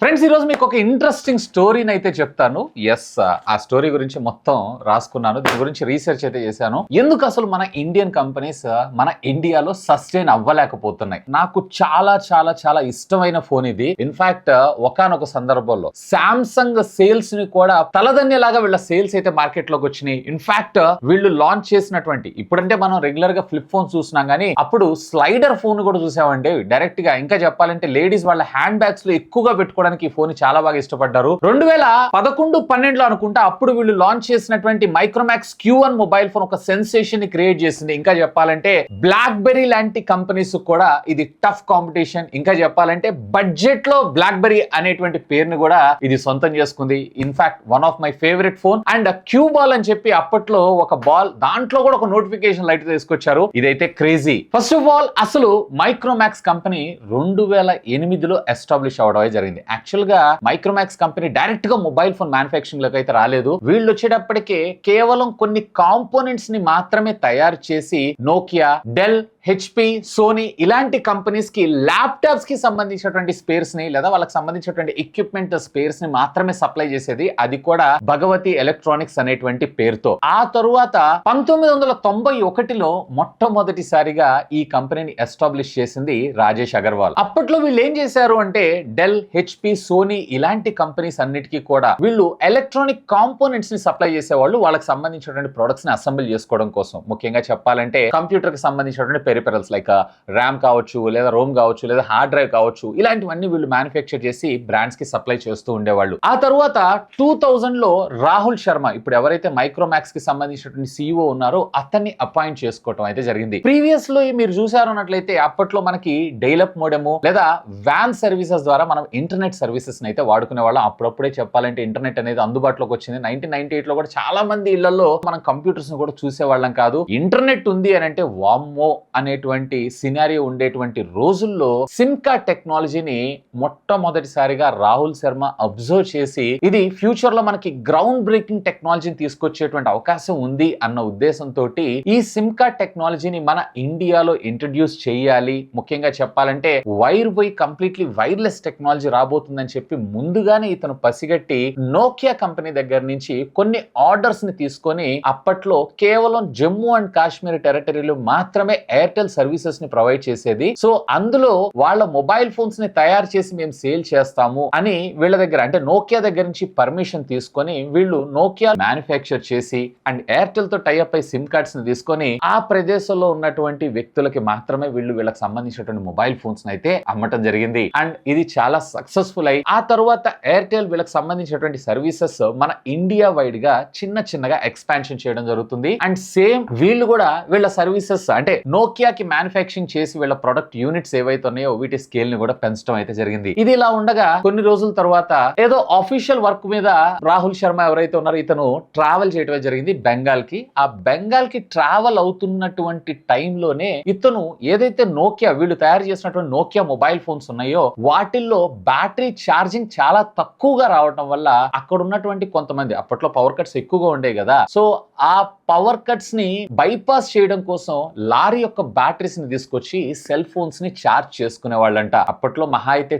Friends, ఈ రోజు మీకు ఒక ఇంట్రెస్టింగ్ స్టోరీని అయితే చెప్తాను. ఆ స్టోరీ గురించి మొత్తం రాసుకున్నాను. దీని గురించి రీసెర్చ్ అయితే చేశాను. ఎందుకు అసలు మన ఇండియన్ కంపెనీస్ మన ఇండియాలో సస్టైన్ అవ్వలేకపోతున్నాయి. నాకు చాలా చాలా చాలా ఇష్టమైన ఫోన్ ఇది. ఇన్ఫాక్ట్ ఒకానొక సందర్భంలో సామ్సంగ్ సేల్స్ ని కూడా తలదన్యలాగా వీళ్ళ సేల్స్ అయితే మార్కెట్ లోకి వచ్చినాయి. ఇన్ఫాక్ట్ వీళ్ళు లాంచ్ చేసినటువంటి, ఇప్పుడంటే మనం రెగ్యులర్ గా ఫ్లిప్ ఫోన్ చూస్తున్నాం కానీ అప్పుడు స్లైడర్ ఫోన్ కూడా చూసామండి. డైరెక్ట్ గా ఇంకా చెప్పాలంటే లేడీస్ వాళ్ళ హ్యాండ్ బ్యాగ్స్ లో ఎక్కువగా పెట్టుకోవడానికి ఈ ఫోన్ చాలా బాగా ఇష్టపడ్డారు. 2011-12 అనుకుంటా అప్పుడు వీళ్ళు లాంచ్ చేసినటువంటి మైక్రోమాక్స్ Q1 మొబైల్ ఫోన్ ఒక సెన్సేషన్ ని క్రియేట్ చేసింది. ఇంకా చెప్పాలంటే బ్లాక్ బెర్రీ లాంటి కంపెనీస్ కూడా ఇది టఫ్ కాంపిటీషన్. ఇంకా చెప్పాలంటే బడ్జెట్ లో బ్లాక్ బెర్రీ అనేటువంటి పేరుని కూడా ఇది సొంతం చేసుకుంది. In fact one of my favourite phone. And క్యూ బాల్ అని చెప్పి అప్పట్లో ఒక బాల్, దాంట్లో కూడా ఒక నోటిఫికేషన్ లైట్ తీసుకొచ్చారు. ఇదైతే క్రేజీ. ఫస్ట్ ఆఫ్ ఆల్ అసలు మైక్రోమాక్స్ కంపెనీ 2008లో ఎస్టాబ్లిష్ అవడం జరిగింది. యాక్చువల్ గా మైక్రోమాక్స్ కంపెనీ డైరెక్ట్ గా మొబైల్ ఫోన్ మ్యానుఫ్యాక్చరింగ్ లోకి అయితే రాలేదు. వీళ్ళు వచ్చేటప్పటికే కేవలం కొన్ని కాంపోనెంట్స్ ని మాత్రమే తయారు చేసి నోకియా, డెల్, HP, సోనీ ఇలాంటి కంపెనీస్ కి ల్యాప్టాప్స్ కి సంబంధించినటువంటి స్పేర్స్ ని లేదా వాళ్ళకి సంబంధించినటువంటి ఎక్విప్మెంట్ స్పేర్స్ ని మాత్రమే సప్లై చేసేది. అది కూడా భగవతి ఎలక్ట్రానిక్స్ అనేటువంటి పేరుతో. ఆ తరువాత 1991లో మొట్టమొదటిసారిగా ఈ కంపెనీని ఎస్టాబ్లిష్ చేసింది రాజేష్ అగర్వాల్. అప్పట్లో వీళ్ళు ఏం చేశారు అంటే డెల్, HP, సోనీ ఇలాంటి కంపెనీస్ అన్నిటికీ కూడా వీళ్ళు ఎలక్ట్రానిక్ కాంపోనెంట్స్ ని సప్లై చేసేవాళ్ళు. వాళ్ళకి సంబంధించినటువంటి ప్రొడక్ట్స్ ని అసెంబుల్ చేసుకోవడం కోసం. ముఖ్యంగా చెప్పాలంటే కంప్యూటర్ కి సంబంధించినటువంటి పెరిపెరల్స్ లైక్ ర్యామ్ కావచ్చు, లేదా రోమ్ కావచ్చు, లేదా హార్డ్ డ్రైవ్ కావచ్చు, ఇలాంటివన్నీ వీళ్ళు మ్యానుఫ్యాక్చర్ చేసి బ్రాండ్స్ కి సప్లై చేస్తూ ఉండేవాళ్ళు. ఆ తర్వాత 2000లో రాహుల్ శర్మ, ఇప్పుడు ఎవరైతే మైక్రోమాక్స్ కి సంబంధించినటువంటి CEO ఉన్నారో అతన్ని అపాయింట్ చేసుకోవడం అయితే జరిగింది. ప్రీవియస్ లో మీరు చూసారు అన్నట్లయితే అప్పట్లో మనకి డైలప్ మోడెము లేదా వ్యాన్ సర్వీసెస్ ద్వారా మనం ఇంటర్నెట్ సర్వీసెస్ అయితే వాడుకునే వాళ్ళం. అప్పుడప్పుడే చెప్పాలంటే ఇంటర్నెట్ అనేది అందుబాటులోకి వచ్చింది. 1998లో కూడా చాలా మంది ఇళ్లలో మనం కంప్యూటర్స్ ని కూడా చూసేవాళ్ళం కాదు. ఇంటర్నెట్ ఉంది అని అంటే వామ్మో అనేటువంటి సినారియో ఉండేటువంటి రోజుల్లో సిమ్ కార్డ్ టెక్నాలజీని మొట్టమొదటిసారిగా రాహుల్ శర్మ అబ్జర్వ్ చేసి ఇది ఫ్యూచర్ లో మనకి గ్రౌండ్ బ్రేకింగ్ టెక్నాలజీని తీసుకొచ్చేటువంటి అవకాశం ఉంది అన్న ఉద్దేశంతో ఈ సిమ్ కార్డ్ టెక్నాలజీని మన ఇండియాలో ఇంట్రడ్యూస్ చేయాలి. ముఖ్యంగా చెప్పాలంటే కంప్లీట్లీ వైర్లెస్ టెక్నాలజీ రాబోతుందని చెప్పి ముందుగానే ఇతను పసిగట్టి నోకియా కంపెనీ దగ్గర నుంచి కొన్ని ఆర్డర్స్ ని తీసుకొని అప్పట్లో కేవలం జమ్మూ అండ్ కాశ్మీర్ టెరిటరీలో మాత్రమే ఎయిర్టెల్ సర్వీసెస్ ని ప్రొవైడ్ చేసేది. సో అందులో వాళ్ళ మొబైల్ ఫోన్స్ ని తయారు చేసి మేము సేల్ చేస్తాము అని వీళ్ళ దగ్గర అంటే నోకియా దగ్గర నుంచి పర్మిషన్ తీసుకొని వీళ్ళు నోకియా మ్యానుఫ్యాక్చర్ చేసి అండ్ ఎయిర్టెల్ తో టైఅప్ అయి సిమ్ కార్డ్స్ ని తీసుకొని ఆ ప్రదేశంలో ఉన్నటువంటి వ్యక్తులకి మాత్రమే వీళ్ళకి సంబంధించినటువంటి మొబైల్ ఫోన్స్ అయితే అమ్మటం జరిగింది. అండ్ ఇది చాలా సక్సెస్ఫుల్ అయి ఆ తర్వాత ఎయిర్టెల్ వీళ్ళకి సంబంధించినటువంటి సర్వీసెస్ మన ఇండియా వైడ్ గా చిన్నగా ఎక్స్పాన్షన్ చేయడం జరుగుతుంది. అండ్ సేమ్ వీళ్ళు కూడా వీళ్ళ సర్వీసెస్ అంటే నోకియాకి మ్యానుఫ్యాక్చరింగ్ చేసి వీళ్ళ ప్రొడక్ట్ యూనిట్స్ ఏవైతే ఉన్నాయో వీటి స్కేల్ ని కూడా పెంచడం అయితే జరిగింది. ఇది ఇలా ఉండగా కొన్ని రోజుల తర్వాత ఏదో ఆఫీషియల్ వర్క్ మీద రాహుల్ శర్మ ఎవరైతే ఉన్నారో ఇతను ట్రావెల్ చేయడం జరిగింది బెంగాల్ కి. ఆ బెంగాల్ కి ట్రావెల్ అవుతున్నటువంటి టైంలోనే ఇతను ఏదైతే నోకియా వీళ్ళు తయారు చేసినటువంటి నోకియా మొబైల్ ఫోన్స్ ఉన్నాయో వాటిల్లో బ్యాటరీ ఛార్జింగ్ చాలా తక్కువగా రావడం వల్ల అక్కడ ఉన్నటువంటి కొంతమంది, అప్పట్లో పవర్ కట్స్ ఎక్కువగా ఉండేవి కదా, సో ఆ పవర్ కట్స్ ని బైపాస్ చేయడం కోసం లారీ యొక్క బ్యాటరీస్ ని తీసుకొచ్చి సెల్ ఫోన్స్ ని ఛార్జ్ చేసుకునే వాళ్ళంట. అప్పట్లో మహా అయితే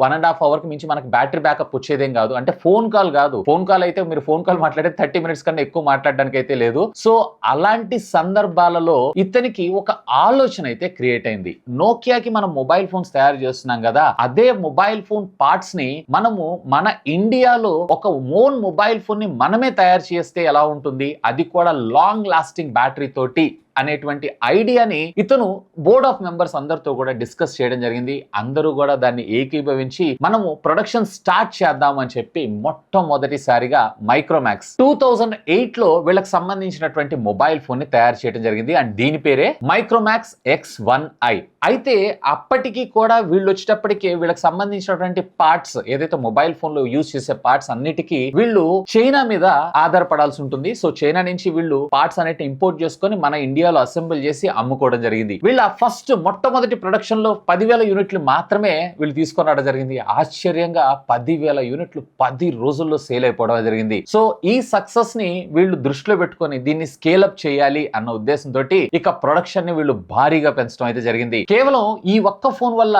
1.5 అవర్ కి మించి మనకి బ్యాటరీ బ్యాకప్ వచ్చేదేం కాదు. అంటే ఫోన్ కాల్ కాదు, ఫోన్ కాల్ అయితే మీరు ఫోన్ కాల్ మాట్లాడే 30 మినిట్స్ కన్నా ఎక్కువ మాట్లాడడానికి అయితే లేదు. సో అలాంటి సందర్భాలలో ఇతనికి ఒక ఆలోచన అయితే క్రియేట్ అయింది. నోకియాకి మనం మొబైల్ ఫోన్స్ తయారు చేస్తున్నాం కదా, అదే మొబైల్ ఫోన్ పార్ట్స్ ని మనము మన ఇండియాలో ఒక ఓన్ మొబైల్ ఫోన్ ని మనమే తయారు చేస్తే ఎలా ఉంటుంది, అది కూడా లాంగ్ లాస్టింగ్ బ్యాటరీ తోటి అనేటువంటి ఐడియాని ఇతను బోర్డ్ ఆఫ్ మెంబర్స్ అందరితో కూడా డిస్కస్ చేయడం జరిగింది. అందరూ కూడా దాన్ని ఏకీభవించి మనము ప్రొడక్షన్ స్టార్ట్ చేద్దాం అని చెప్పి మొట్టమొదటిసారిగా మైక్రోమాక్స్ 2008లో వీళ్ళకి సంబంధించినటువంటి మొబైల్ ఫోన్ ని తయారు చేయడం జరిగింది. అండ్ దీని పేరే మైక్రోమాక్స్ X1i. అయితే అప్పటికి కూడా వీళ్ళు వచ్చేటప్పటికే వీళ్ళకి సంబంధించినటువంటి పార్ట్స్ ఏదైతే మొబైల్ ఫోన్ లో యూజ్ చేసే పార్ట్స్ అన్నిటికీ వీళ్ళు చైనా మీద ఆధారపడాల్సి ఉంటుంది. సో చైనా నుంచి వీళ్ళు పార్ట్స్ అనేవి ఇంపోర్ట్ చేసుకొని మన ఇండియా ఇండియాలో అసెంబుల్ చేసి అమ్ముకోవడం జరిగింది. వీళ్ళ ఫస్ట్ మొట్టమొదటి ప్రొడక్షన్ లో 10,000 యూనిట్లు మాత్రమే వీళ్ళు తీసుకొని రావడం జరిగింది. ఆశ్చర్యంగా 10,000 యూనిట్లు 10 రోజుల్లో సేల్ అయిపోవడం జరిగింది. సో ఈ సక్సెస్ ని వీళ్ళు దృష్టిలో పెట్టుకొని దీన్ని స్కేల్ అప్ చేయాలి అన్న ఉద్దేశంతో ఇక ప్రొడక్షన్ ని వీళ్ళు భారీగా పెంచడం అయితే జరిగింది. కేవలం ఈ ఒక్క ఫోన్ వల్ల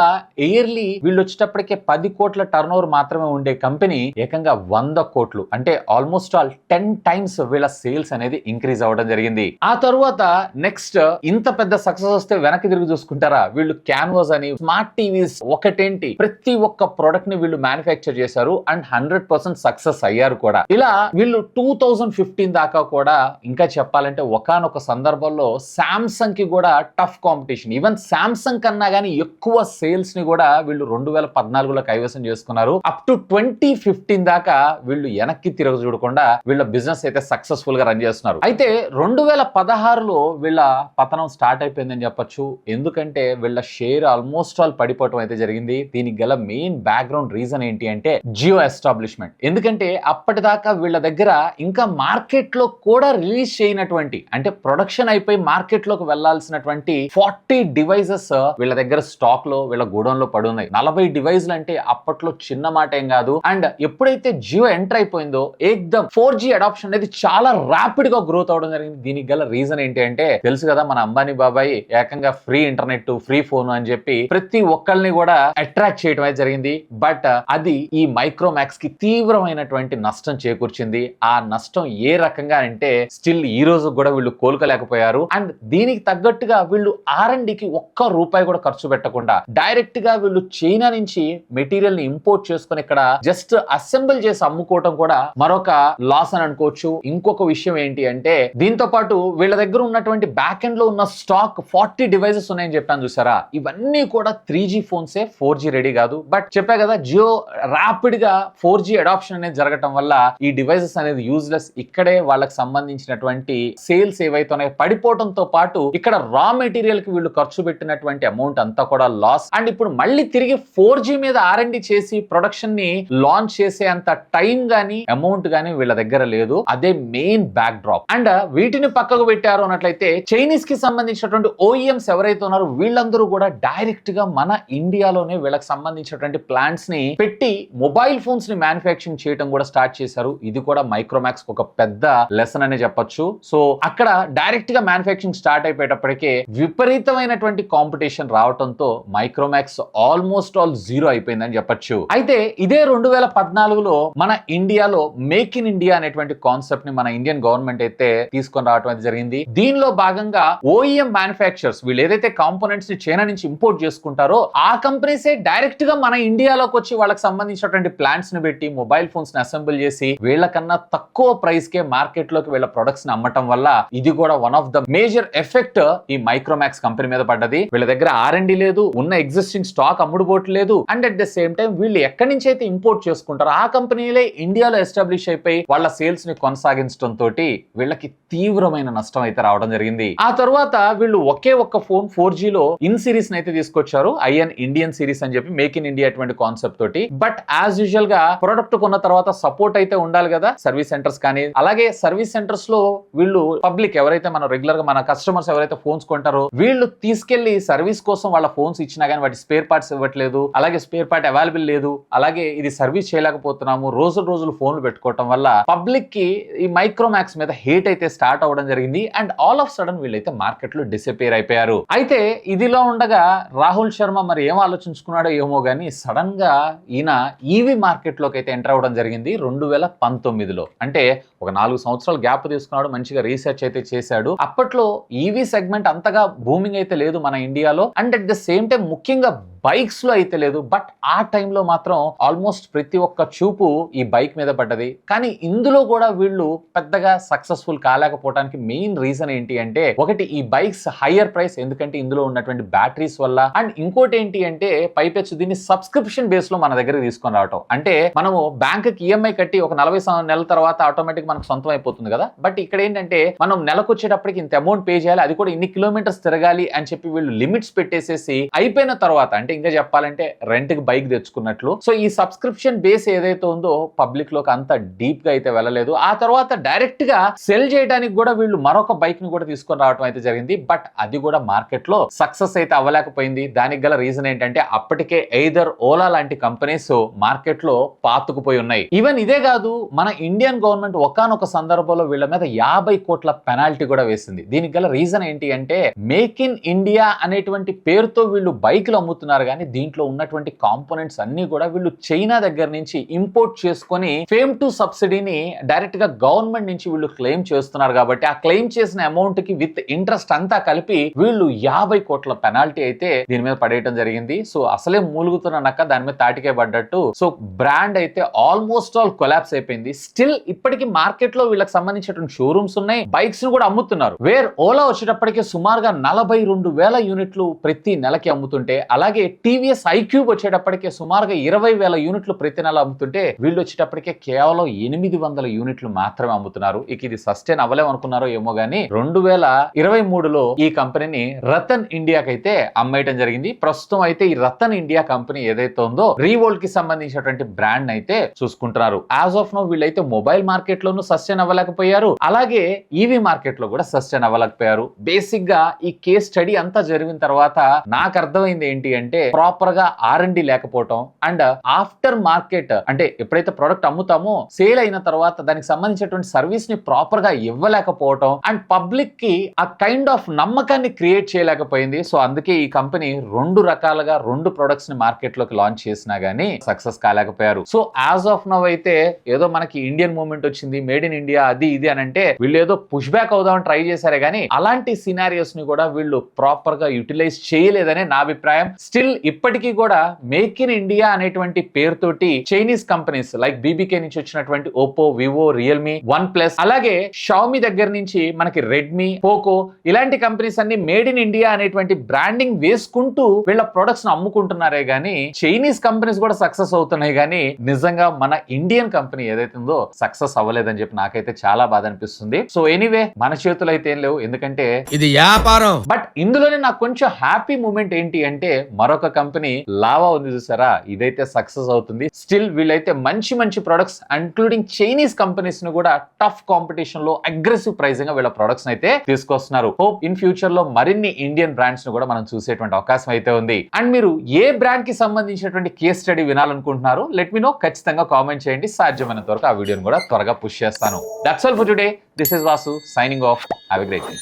ఇయర్లీ వీళ్ళు వచ్చేటప్పటికే 10 కోట్ల టర్న్ ఓవర్ మాత్రమే ఉండే కంపెనీ ఏకంగా 100 కోట్లు, అంటే ఆల్మోస్ట్ ఆల్ 10 టైమ్స్ వీళ్ళ సేల్స్ అనేది ఇంక్రీజ్ అవ్వడం జరిగింది. ఆ తరువాత నెక్స్ట్ ఇంత పెద్ద సక్సెస్ వస్తే వెనక్కి తిరిగి చూసుకుంటారా, వీళ్ళు క్యాన్వాస్ అని, స్మార్ట్ టీవీస్ ఒకటేంటి ప్రతి ఒక్క ప్రొడక్ట్ ని వీళ్ళు మ్యానుఫ్యాక్చర్ చేశారు అండ్ 100% సక్సెస్ అయ్యారు కూడా. ఇలా వీళ్ళు 2015 దాకా కూడా ఇంకా చెప్పాలంటే ఒకానొక సందర్భంలో సామ్సంగ్ కి కూడా టఫ్ కాంపిటీషన్, ఈవెన్ సామ్సంగ్ కన్నా గానీ ఎక్కువ సేల్స్ ని కూడా వీళ్ళు 2014లో కైవసం చేసుకున్నారు. అప్ టు 2015 దాకా వీళ్ళు వెనక్కి తిరగ చూడకుండా వీళ్ళ బిజినెస్ అయితే సక్సెస్ఫుల్ గా రన్ చేస్తున్నారు. అయితే 2016లో వీళ్ళ పతనం స్టార్ట్ అయిపోయిందని చెప్పొచ్చు. ఎందుకంటే వీళ్ళ షేర్ ఆల్మోస్ట్ ఆల్ పడిపోవటం అయితే జరిగింది. దీనికి గల మెయిన్ బ్యాక్గ్రౌండ్ రీజన్ ఏంటి అంటే జియో ఎస్టాబ్లిష్మెంట్. ఎందుకంటే అప్పటిదాకా వీళ్ళ దగ్గర ఇంకా మార్కెట్ లో కూడా రిలీజ్ చేయనటువంటి, అంటే ప్రొడక్షన్ అయిపోయి మార్కెట్ లోకి వెళ్లాల్సినటువంటి 40 డివైజెస్ వీళ్ళ దగ్గర స్టాక్ లో వీళ్ళ గోడౌన్ లో పడి ఉన్నాయి. 40 డివైజ్లు అంటే అప్పట్లో చిన్న మాట ఏం కాదు. అండ్ ఎప్పుడైతే జియో ఎంటర్ అయిపోయిందో ఏకదమ్ 4G అడాప్షన్ అనేది చాలా ర్యాపిడ్ గా గ్రోత్ అవడం జరిగింది. దీనికి గల రీజన్ ఏంటి అంటే తెలుసు కదా, మన అంబానీ బాబాయ్ ఏకంగా ఫ్రీ ఇంటర్నెట్, ఫ్రీ ఫోన్ అని చెప్పి ప్రతి ఒక్కరిని కూడా అట్రాక్ట్ చేయడం అయితే జరిగింది. బట్ అది ఈ మైక్రోమాక్స్ కి తీవ్రమైనటువంటి నష్టం చేకూర్చింది. ఆ నష్టం ఏ రకంగా అంటే స్టిల్ ఈ రోజు కూడా వీళ్ళు కోలుకోలేకపోయారు. అండ్ దీనికి తగ్గట్టుగా వీళ్ళు R&Dకి ఒక్క రూపాయి కూడా ఖర్చు పెట్టకుండా డైరెక్ట్ గా వీళ్ళు చైనా నుంచి మెటీరియల్ ని ఇంపోర్ట్ చేసుకుని ఇక్కడ జస్ట్ అసెంబుల్ చేసి అమ్ముకోవటం కూడా మరొక లాస్ అని అనుకోవచ్చు. ఇంకొక విషయం ఏంటి అంటే దీంతో పాటు వీళ్ళ దగ్గర ఉన్నటువంటి బ్యాక్ ఎండ్ లో ఉన్న స్టాక్ 40 డివైసెస్ ఉన్నాయని చెప్పాను చూసారా, ఇవన్నీ కూడా 3G ఫోన్సే, 4G రెడీ కాదు. బట్ చెప్పా కదా, జియో ర్యాపిడ్ గా 4G అడాప్షన్ అనేది జరగటం వల్ల ఈ డివైసెస్ అనేది యూజ్లెస్. ఇక్కడే వాళ్ళకి సంబంధించినటువంటి సేల్స్ ఏవైతే ఉన్నాయో పడిపోవడంతో పాటు ఇక్కడ రా మెటీరియల్ కి వీళ్ళు ఖర్చు పెట్టినటువంటి అమౌంట్ అంతా కూడా లాస్. అండ్ ఇప్పుడు మళ్ళీ తిరిగి 4G మీద R&D చేసి ప్రొడక్షన్ ని లాంచ్ చేసే అంత టైం గానీ అమౌంట్ గానీ వీళ్ళ దగ్గర లేదు. అదే మెయిన్ బ్యాక్ డ్రాప్. అండ్ వీటిని పక్కకు పెట్టారు అన్నట్లయితే చైనీస్ కి సంబంధించినటువంటి OEMs ఎవరైతే ఉన్నారో వీళ్ళందరూ కూడా డైరెక్ట్ గా మన ఇండియాలోనే వీళ్ళకి సంబంధించినటువంటి ప్లాంట్స్ ని పెట్టి మొబైల్ ఫోన్స్ ని మ్యానుఫ్యాక్చరింగ్ చేయడం కూడా స్టార్ట్ చేశారు. ఇది కూడా మైక్రోమాక్స్ ఒక పెద్ద లెసన్ అనే చెప్పొచ్చు. సో అక్కడ డైరెక్ట్ గా మ్యానుఫ్యాక్చరింగ్ స్టార్ట్ అయిపోయేటప్పటికే విపరీతమైనటువంటి కాంపిటీషన్ రావడంతో మైక్రోమాక్స్ ఆల్మోస్ట్ ఆల్ జీరో అయిపోయిందని చెప్పొచ్చు. అయితే ఇదే 2014లో మన ఇండియాలో మేక్ ఇన్ ఇండియా అనేటువంటి కాన్సెప్ట్ ని మన ఇండియన్ గవర్నమెంట్ అయితే తీసుకొని రావడం అయితే జరిగింది. దీనిలో భాగంగా OEM మ్యానుఫ్యాక్చరర్స్ వీళ్ళు ఏదైతే కాంపోనెంట్స్ ని చైనా నుంచి ఇంపోర్ట్ చేసుకుంటారో ఆ కంపెనీసే డైరెక్ట్ గా మన ఇండియాలోకి వచ్చి వాళ్ళకి సంబంధించినటువంటి ప్లాంట్స్ ని పెట్టి మొబైల్ ఫోన్స్ ని అసెంబుల్ చేసి వీళ్ళకన్నా తక్కువ ప్రైస్ కే మార్కెట్ లోకి వీళ్ళ ప్రొడక్ట్స్ ని అమ్మటం వల్ల ఇది కూడా one of the major effect ఈ మైక్రోమాక్స్ కంపెనీ మీద పడ్డది. వీళ్ళ దగ్గర R&D లేదు, ఉన్న ఎగ్జిస్టింగ్ స్టాక్ అమ్ముడుపోవట్లేదు. And at the same time వీళ్ళు ఎక్కడి నుంచి అయితే ఇంపోర్ట్ చేసుకుంటారో ఆ కంపెనీలే ఇండియాలో ఎస్టాబ్లిష్ అయిపోయి వాళ్ళ సేల్స్ ని కొనసాగించడం తోటి వీళ్ళకి తీవ్రమైన నష్టం అయితే రావడం జరిగింది. ఆ తర్వాత వీళ్ళు ఒకే ఒక్క ఫోన్ 4G లో ఇన్ సిరీస్ అయితే తీసుకొచ్చారు, IN ఇండియన్ సిరీస్ అని చెప్పి మేక్ ఇన్ ఇండియా అటువంటి కాన్సెప్ట్ తోటి. బట్ యాజ్ యూజువల్ గా ప్రొడక్ట్ కొన్న తర్వాత సపోర్ట్ అయితే ఉండాలి కదా సర్వీస్ సెంటర్స్ కానీ. అలాగే సర్వీస్ సెంటర్స్ లో వీళ్ళు పబ్లిక్ ఎవరైతే మన రెగ్యులర్ గా మన కస్టమర్స్ ఎవరైతే ఫోన్స్ కొంటారో వీళ్ళు తీసుకెళ్లి సర్వీస్ కోసం వాళ్ళ ఫోన్స్ ఇచ్చినా కానీ వాటి స్పేర్ పార్ట్స్ ఇవ్వట్లేదు, అలాగే స్పేర్ పార్ట్ అవైలబుల్ లేదు, అలాగే ఇది సర్వీస్ చేయలేకపోతున్నాము, రోజులు ఫోన్లు పెట్టుకోవటం వల్ల పబ్లిక్ కి ఈ మైక్రోమాక్స్ మీద హేట్ అయితే స్టార్ట్ అవ్వడం జరిగింది. అండ్ ఆల్ ఆఫ్ సడన్ వీళ్ళైతే మార్కెట్ లో డిసపియర్ అయిపోయారు. అయితే ఇదిలో ఉండగా రాహుల్ శర్మ మరి ఏం ఆలోచించుకున్నాడో ఏమో గానీ సడన్ గా ఈయన ఈవీ మార్కెట్ లోకి అయితే ఎంటర్ అవ్వడం జరిగింది 2019లో. అంటే ఒక 4 సంవత్సరాలు గ్యాప్ తీసుకున్నాడు, మంచిగా రీసెర్చ్ అయితే చేశాడు. అప్పట్లో ఈవీ సెగ్మెంట్ అంతగా బూమింగ్ అయితే లేదు మన ఇండియాలో. And at the same time ముఖ్యంగా బైక్స్ లో అయితే లేదు. బట్ ఆ టైంలో మాత్రం ఆల్మోస్ట్ ప్రతి ఒక్క చూపు ఈ బైక్ మీద పడ్డది. కానీ ఇందులో కూడా వీళ్ళు పెద్దగా సక్సెస్ఫుల్ కాలేకపోవడానికి మెయిన్ రీజన్ ఏంటి అంటే ఒకటి ఈ బైక్స్ హయ్యర్ ప్రైస్, ఎందుకంటే ఇందులో ఉన్నటువంటి బ్యాటరీస్ వల్ల. అండ్ ఇంకోటి ఏంటి అంటే పైపెచ్చు దీన్ని సబ్స్క్రిప్షన్ బేస్ లో మన దగ్గర తీసుకొని రావటం. అంటే మనము బ్యాంక్ కి EMI కట్టి ఒక 40 నెలల తర్వాత ఆటోమేటిక్ మనకు సొంతం అయిపోతుంది కదా. బట్ ఇక్కడ ఏంటంటే మనం నెలకు వచ్చేటప్పటికి ఇంత అమౌంట్ పే చేయాలి, అది కూడా ఇన్ని కిలోమీటర్స్ తిరగాలి అని చెప్పి వీళ్ళు లిమిట్స్ పెట్టేసేసి అయిపోయిన తర్వాత అంటే ఇంకా చెప్పాలంటే రెంట్ కి బైక్ తెచ్చుకున్నట్లు. సో ఈ సబ్స్క్రిప్షన్ బేస్ ఏదైతే ఉందో పబ్లిక్ లోకి అంత డీప్ గా అయితే వెళ్ళలేదు. ఆ తర్వాత డైరెక్ట్ గా సెల్ చేయడానికి కూడా వీళ్ళు మరొక బైక్ ని కూడా తీసుకొని రావడం అయితే జరిగింది. బట్ అది కూడా మార్కెట్ లో సక్సెస్ అయితే అవ్వలేకపోయింది. దానికి గల రీజన్ ఏంటంటే అప్పటికే ఎయిదర్ ఓలా లాంటి కంపెనీస్ మార్కెట్ లో పాతుకుపోయి ఉన్నాయి. ఈవెన్ ఇదే కాదు, మన ఇండియన్ గవర్నమెంట్ ఒకానొక సందర్భంలో వీళ్ళ మీద 50 కోట్ల పెనాల్టీ కూడా వేసింది. దీనికి గల రీజన్ ఏంటి అంటే మేక్ ఇన్ ఇండియా అనేటువంటి పేరుతో వీళ్ళు బైక్లు అమ్ముతున్నారు, కానీ దీంట్లో ఉన్నటువంటి కాంపోనెంట్స్ అన్ని కూడా వీళ్ళు చైనా దగ్గర నుంచి ఇంపోర్ట్ చేసుకొని ఫేమ్ టు సబ్సిడీని డైరెక్ట్ గా గవర్నమెంట్ నుంచి వీళ్ళు క్లెయిమ్ చేస్తున్నారు. కాబట్టి ఆ క్లెయిమ్ చేసిన అమౌంట్ కి విత్ ఇంట్రెస్ట్ అంతా కలిపి వీళ్ళు 50 కోట్ల పెనాల్టీ అయితే దీని మీద పడేయడం జరిగింది. సో అసలే మూలుగుతున్న నక్క దాని మీద తాటికే పడ్డట్టు సో బ్రాండ్ అయితే ఆల్మోస్ట్ ఆల్ కొలాప్స్ అయిపోయింది. స్టిల్ ఇప్పటికీ మార్కెట్ లో వీళ్ళకి సంబంధించినటువంటి షోరూమ్స్ ఉన్నాయి, బైక్స్ ను కూడా అమ్ముతున్నారు. వేర్ ఓలా వచ్చేటప్పటికి సుమారుగా 42,000 యూనిట్లు ప్రతి నెలకి అమ్ముతుంటే, అలాగే టీవీఎస్ ఐక్యూబ్ వచ్చేటప్పటికే సుమారుగా 20,000 యూనిట్లు ప్రతి నెల అమ్ముతుంటే, వీళ్ళు వచ్చేటప్పటికే కేవలం 800 యూనిట్లు మాత్రమే అమ్ముతున్నారు. ఇక ఇది సస్టైన్ అవ్వలేము అనుకున్నారో ఏమో గానీ 2023లో ఈ కంపెనీని రతన్ ఇండియాకి అయితే అమ్మేయడం జరిగింది. ప్రస్తుతం అయితే ఈ రతన్ ఇండియా కంపెనీ ఏదైతే ఉందో రీవోల్ట్ కి సంబంధించినటువంటి బ్రాండ్ అయితే చూసుకుంటున్నారు. యాజ్ ఆఫ్ నో వీళ్ళైతే మొబైల్ మార్కెట్ లోనూ సస్టైన్ అవ్వలేకపోయారు, అలాగే ఈవీ మార్కెట్ లో కూడా సస్టైన్ అవ్వలేకపోయారు. బేసిక్ గా ఈ కేస్ స్టడీ అంతా జరిగిన తర్వాత నాకు అర్థమైంది ఏంటి అంటే ప్రాపర్ గా R&D లేకపోవటం అండ్ ఆఫ్టర్ మార్కెట్ అంటే ఎప్పుడైతే ప్రొడక్ట్ అమ్ముతామో సేల్ అయిన తర్వాత దానికి సంబంధించినటువంటి సర్వీస్ ని ప్రాపర్ గా ఇవ్వలేకపోవటం అండ్ పబ్లిక్ కి ఆ కైండ్ ఆఫ్ నమ్మకాన్ని క్రియేట్ చేయలేకపోయింది. సో అందుకే ఈ కంపెనీ రెండు రకాలుగా రెండు ప్రొడక్ట్స్ ని మార్కెట్ లోకి లాంచ్ చేసినా గానీ సక్సెస్ కాలేకపోయారు. సో యాజ్ ఆఫ్ నౌ అయితే ఏదో మనకి ఇండియన్ మూవ్మెంట్ వచ్చింది, మేడ్ ఇన్ ఇండియా అది ఇది అని అంటే వీళ్ళు ఏదో పుష్ బ్యాక్ అవుదామని ట్రై చేశారే గానీ అలాంటి సినారియోస్ ని కూడా వీళ్ళు ప్రాపర్ గా యూటిలైజ్ చేయలేదనే నా అభిప్రాయం. స్టిల్ ఇప్పటికీ కూడా మేక్ ఇన్ ఇండియా అనేటువంటి పేరుతోటి చైనీస్ కంపెనీస్ లైక్ బీబీకే నుంచి వచ్చినటువంటి Oppo, Vivo, Realme, one plus, అలాగే షామీ దగ్గర నుంచి మనకి రెడ్మీ, పోకో ఇలాంటి కంపెనీస్ అన్ని మేడ్ ఇన్ ఇండియా అనేటువంటి బ్రాండింగ్ వేసుకుంటూ వీళ్ళ ప్రొడక్ట్స్ ను అమ్ముకుంటున్నారే గానీ చైనీస్ కంపెనీస్ కూడా సక్సెస్ అవుతున్నాయి, కానీ నిజంగా మన ఇండియన్ కంపెనీ ఏదైతే ఉందో సక్సెస్ అవ్వలేదని చెప్పి నాకైతే చాలా బాధ అనిపిస్తుంది. సో ఎనీవే మన చేతులు అయితే ఏం లేవు, ఎందుకంటే ఇది వ్యాపారం. బట్ ఇందులోనే నాకు కొంచెం హ్యాపీ మూమెంట్ ఏంటి అంటే మరొక కంపెనీ లావా ఉంది చూసారా, ఇదైతే సక్సెస్ అవుతుంది. స్టిల్ వీళ్ళైతే మంచి మంచి ప్రొడక్ట్స్ ఇంక్లూడింగ్ చైనీస్ కంపెనీస్ ను కూడా టఫ్ కాంపిటీషన్ లో అగ్రెసివ్ ప్రైసింగ్ గా వీళ్ళ ప్రొడక్ట్స్ అయితే తీసుకొస్తున్నారు. హోప్ ఇన్ ఫ్యూచర్ లో మరిన్ని ఇండియన్ బ్రాండ్స్ ను కూడా మనం చూసేటువంటి అవకాశం అయితే ఉంది. అండ్ మీరు ఏ బ్రాండ్ కి సంబంధించినటువంటి కేస్ స్టడీ వినాలనుకుంటున్నారు లెట్ మీ నో, ఖచ్చితంగా కామెంట్ చేయండి. సాధ్యమైనంత వరకు ఆ వీడియోని కూడా త్వరగా పుష్ చేస్తాను. That's all for today. This is Vasu signing off. Have a great day.